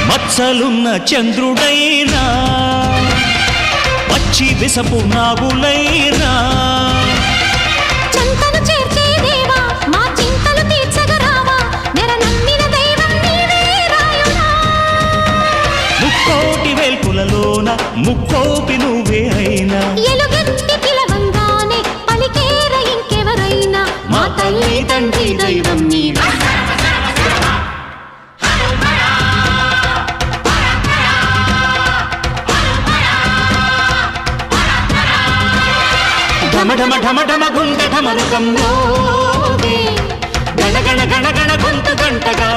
మచ్చలున్న చంద్రుడైనా పచ్చి విసపు నాగులైనా చంతను చేర్చే దేవా మా చింతలు తీర్చగరావా నెర నమ్మిన దైవం నీవే రాయుడా ముక్కోటి వేల్పులలోన ముక్కోపి నువ్వే అయినా ఎలుగెత్తి పిలవంగానే పలికేర ఇంకెవరైనా మా తల్లి తండ్రి దైవం నీవే ఢమ ఢమ ఢమ ఢమ గుండ ఢమరుకంలో గణ గణ గణ గణ గొంతు గంటగా